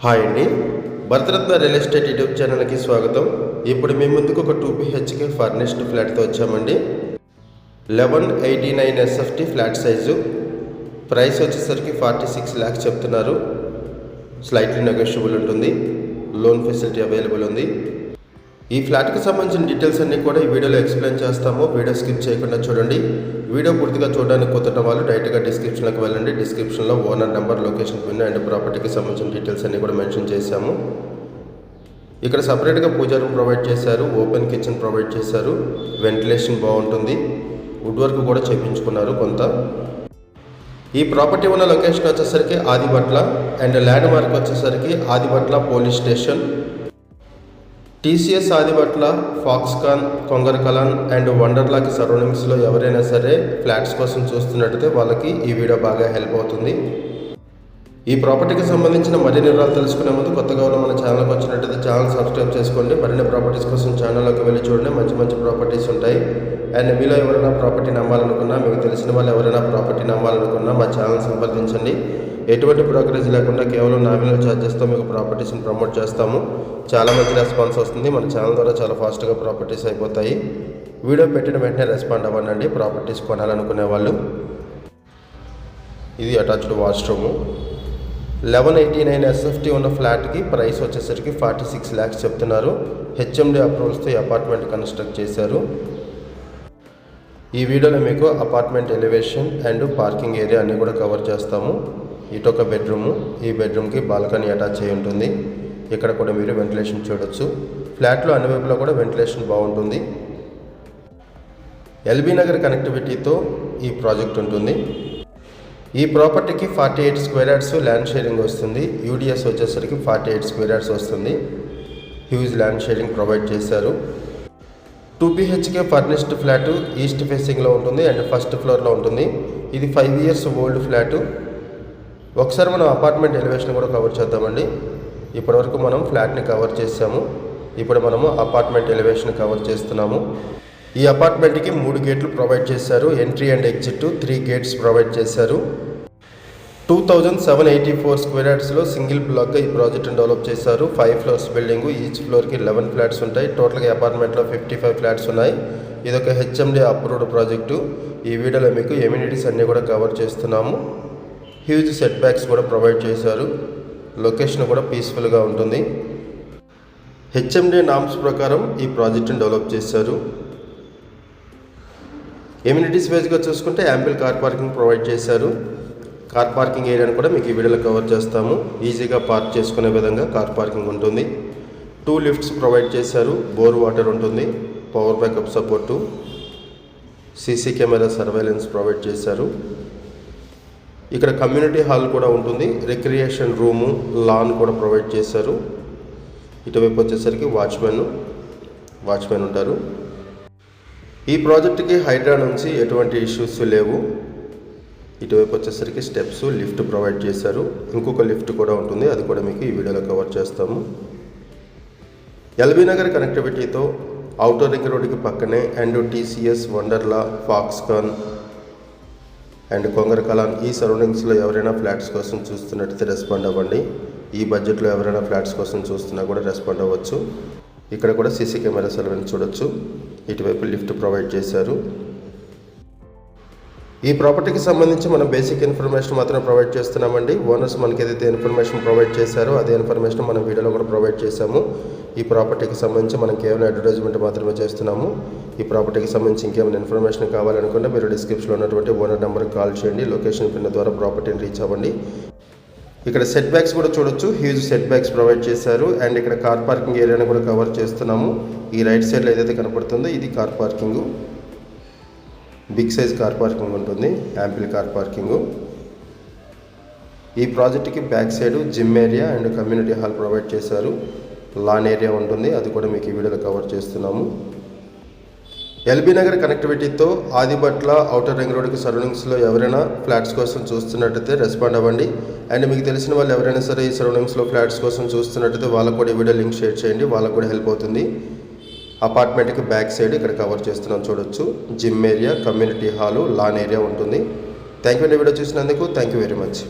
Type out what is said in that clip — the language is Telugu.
హాయ్ అండి, భరతరత్న రియల్ ఎస్టేట్ యూట్యూబ్ ఛానల్కి స్వాగతం. ఇప్పుడు మీ ముందుకు ఒక 2 BHK ఫర్నిష్డ్ ఫ్లాట్తో వచ్చామండి. 1189 SFT ఫ్లాట్ సైజు. ప్రైస్ వచ్చేసరికి 46 lakhs చెప్తున్నారు. స్లైట్లీ నెగోషియబుల్ ఉంటుంది. లోన్ ఫెసిలిటీ అవైలబుల్ ఉంది. ఈ ఫ్లాట్కి సంబంధించిన డీటెయిల్స్ అన్నీ కూడా ఈ వీడియోలో ఎక్స్ప్లెయిన్ చేస్తాము. వీడియో స్కిప్ చేయకుండా చూడండి. వీడియో పూర్తిగా చూడడానికి కొత్త వాళ్ళు డైరెక్ట్గా డిస్క్రిప్షన్లోకి వెళ్ళండి. డిస్క్రిప్షన్లో owner number, location pin and ప్రాపర్టీకి సంబంధించిన డీటెయిల్స్ అన్నీ కూడా మెన్షన్ చేశాము. ఇక్కడ సపరేట్గా పూజా రూమ్ ప్రొవైడ్ చేశారు. ఓపెన్ కిచెన్ ప్రొవైడ్ చేశారు. వెంటిలేషన్ బాగుంటుంది. వుడ్ వర్క్ కూడా చేయించుకున్నారు కొంత. ఈ ప్రాపర్టీ ఉన్న లొకేషన్ వచ్చేసరికి ఆదిబట్ల అండ్ ల్యాండ్ మార్క్ వచ్చేసరికి Adibatla police station. TCS Adibatla, Foxconn, Kongarakalan and వండర్లాకి సరౌండింగ్స్లో ఎవరైనా సరే ఫ్లాట్స్ కోసం చూస్తున్నట్టయితే వాళ్ళకి ఈ వీడియో బాగా హెల్ప్ అవుతుంది. ఈ ప్రాపర్టీకి సంబంధించిన మరిన్ని వివరాలు తెలుసుకునే ముందు కొత్తగా ఉన్న మన ఛానల్కి వచ్చినట్టయితే ఛానల్ సబ్స్క్రైబ్ చేసుకోండి. మరిన్ని ప్రాపర్టీస్ కోసం ఛానల్లోకి వెళ్ళి చూడండి. మంచి మంచి ప్రాపర్టీస్ ఉంటాయి. అండ్ మీలో ఎవరైనా ప్రాపర్టీ నమ్మాలనుకున్నా, మీకు తెలిసిన వాళ్ళు ఎవరైనా ప్రాపర్టీ నమ్మాలనుకున్నా మా ఛానల్ సంప్రదించండి. ఎటువంటి బ్రోకరేజ్ లేకుండా కేవలం నామినల్ ఛార్జెస్తో మీకు ప్రాపర్టీస్ని ప్రమోట్ చేస్తాము. చాలా మంచి రెస్పాన్స్ వస్తుంది. మన ఛానల్ ద్వారా చాలా ఫాస్ట్గా ప్రాపర్టీస్ అయిపోతాయి. వీడియో పెట్టిన వెంటనే రెస్పాండ్ అవ్వండి ప్రాపర్టీస్ కొనాలనుకునే వాళ్ళు. ఇది అటాచ్డ్ వాష్రూము. 1189 SFT ఉన్న ఫ్లాట్కి ప్రైస్ వచ్చేసరికి 46 lakhs చెప్తున్నారు. HMD అప్రూవల్స్తో ఈ అపార్ట్మెంట్ కన్స్ట్రక్ట్ చేశారు. ఈ వీడియోలో మీకు apartment elevation and parking area అన్నీ కూడా కవర్ చేస్తాము. ఇటొక బెడ్రూము. ఈ బెడ్రూమ్కి బాల్కనీ అటాచ్ అయి ఉంటుంది. ఇక్కడ కూడా మీరు వెంటిలేషన్ చూడొచ్చు. ఫ్లాట్లో అన్ని వైపులా కూడా వెంటిలేషన్ బాగుంటుంది. LB నగర్ కనెక్టివిటీతో ఈ ప్రాజెక్ట్ ఉంటుంది. ఈ ప్రాపర్టీకి 48 square yards ల్యాండ్ షేరింగ్ వస్తుంది. UDS వచ్చేసరికి 48 square yards వస్తుంది. హ్యూజ్ ల్యాండ్ షేరింగ్ ప్రొవైడ్ చేశారు. 2 BHK ఫర్నిష్డ్ ఫ్లాట్ ఈస్ట్ ఫేసింగ్లో ఉంటుంది అండ్ ఫస్ట్ ఫ్లోర్లో ఉంటుంది. ఇది 5 years ఓల్డ్ ఫ్లాటు. ఒకసారి మనం అపార్ట్మెంట్ ఎలివేషన్ కూడా కవర్ చేద్దామండి. ఇప్పటివరకు మనం ఫ్లాట్ని కవర్ చేసాము. ఇప్పుడు మనము అపార్ట్మెంట్ ఎలివేషన్ కవర్ చేస్తున్నాము. ఈ అపార్ట్మెంట్కి 3 గేట్లు ప్రొవైడ్ చేశారు. Entry and exit 3 gates provide చేశారు. 2784 square yardsలో సింగిల్ బ్లాక్గా ఈ ప్రాజెక్ట్ని డెవలప్ చేశారు. 5 floors బిల్డింగు. ఈచ్ ఫ్లోర్కి 11 flats ఉంటాయి. టోటల్గా అపార్ట్మెంట్లో 55 flats ఉన్నాయి. ఇదొక HMD అప్రూవ్డ్ ప్రాజెక్టు. ఈ వీడియోలో మీకు ఎమ్యూనిటీస్ అన్నీ కూడా కవర్ చేస్తున్నాము. హ్యూజ్ సెట్ బ్యాక్స్ కూడా ప్రొవైడ్ చేశారు. లొకేషన్ కూడా పీస్ఫుల్గా ఉంటుంది. HMD నామ్స్ ప్రకారం ఈ ప్రాజెక్ట్ని డెవలప్ చేశారు. ఎమ్యూనిటీస్ వైజ్గా చూసుకుంటే యాంపిల్ కార్ పార్కింగ్ ప్రొవైడ్ చేశారు. కార్ పార్కింగ్ ఏరియాను కూడా మీకు ఈ వీడియోలో కవర్ చేస్తాము. ఈజీగా పార్క్ చేసుకునే విధంగా కార్ పార్కింగ్ ఉంటుంది. 2 lifts ప్రొవైడ్ చేశారు. బోర్ వాటర్ ఉంటుంది. Power backup support. CC camera surveillance provide చేశారు. ఇక్కడ కమ్యూనిటీ హాల్ కూడా ఉంటుంది. రిక్రియేషన్ రూము, లాన్ కూడా ప్రొవైడ్ చేశారు. ఇటువైపు వచ్చేసరికి వాచ్మెన్ ఉంటారు. ఈ ప్రాజెక్టుకి హైడ్రా నుంచి ఎటువంటి ఇష్యూస్ లేవు. ఇటువైపు వచ్చేసరికి స్టెప్స్, లిఫ్ట్ ప్రొవైడ్ చేశారు. ఇంకొక లిఫ్ట్ కూడా ఉంటుంది. అది కూడా మీకు ఈ వీడియోలో కవర్ చేస్తాము. LB నగర్ కనెక్టివిటీతో అవుటర్ రింగ్ రోడ్డుకి పక్కనే and TCS, Wonderla, Foxconn and Kongarakalan ఈ సరౌండింగ్స్లో ఎవరైనా ఫ్లాట్స్ కోసం చూస్తున్నట్టయితే రెస్పాండ్ అవ్వండి. ఈ బడ్జెట్లో ఎవరైనా ఫ్లాట్స్ కోసం చూస్తున్నా కూడా రెస్పాండ్ అవ్వచ్చు. ఇక్కడ కూడా CC కెమెరా సర్వేలెన్స్ చూడొచ్చు. ఇటువైపు లిఫ్ట్ ప్రొవైడ్ చేశారు. ఈ ప్రాపర్టీకి సంబంధించి మనం బేసిక్ ఇన్ఫర్మేషన్ మాత్రం ప్రొవైడ్ చేస్తున్నామండి. ఓనర్స్ మనకి ఏదైతే ఇన్ఫర్మేషన్ ప్రొవైడ్ చేశారో అదే ఇన్ఫర్మేషన్ మనం వీడియోలో కూడా ప్రొవైడ్ చేశాము. ఈ ప్రాపర్టీకి సంబంధించి మనం కేవలం అడ్వర్టైజ్మెంట్ మాత్రమే చేస్తున్నాము. ఈ ప్రాపర్టీకి సంబంధించి ఇంకేమైనా ఇన్ఫర్మేషన్ కావాలనుకుంటే మీరు డిస్క్రిప్షన్లో ఉన్నటువంటి ఓనర్ నెంబర్కి కాల్ చేయండి. లొకేషన్ పిన్ ద్వారా ప్రాపర్టీని రీచ్ అవ్వండి. ఇక్కడ సెట్ బ్యాక్స్ కూడా చూడొచ్చు. హ్యూజ్ సెట్ బ్యాక్స్ ప్రొవైడ్ చేశారు. అండ్ ఇక్కడ కార్ పార్కింగ్ ఏరియాని కూడా కవర్ చేస్తున్నాము. ఈ రైట్ సైడ్లో ఏదైతే కనపడుతుందో ఇది car parking. Big size car parking ఉంటుంది. Ample car parking. ఈ ప్రాజెక్ట్కి back side gym area and community hall provide చేశారు. లాన్ ఏరియా ఉంటుంది. అది కూడా మీకు ఈ వీడియోలో కవర్ చేస్తున్నాము. LB నగర్ కనెక్టివిటీతో ఆదిబట్ల అవుటర్ రింగ్ రోడ్కి సరౌండింగ్స్లో ఎవరైనా ఫ్లాట్స్ కోసం చూస్తున్నట్టయితే రెస్పాండ్ అవ్వండి. అండ్ మీకు తెలిసిన వాళ్ళు ఎవరైనా సరే ఈ సరౌండింగ్స్లో ఫ్లాట్స్ కోసం చూస్తున్నట్టయితే వాళ్ళకు కూడా ఈ వీడియో లింక్ షేర్ చేయండి. వాళ్ళకు కూడా హెల్ప్ అవుతుంది. అపార్ట్మెంట్కి బ్యాక్ సైడ్ ఇక్కడ కవర్ చేస్తున్నాం చూడొచ్చు. Gym area, community hall, lawn area ఉంటుంది. థ్యాంక్ యూ అండి వీడియో చూసినందుకు. Thank you very much.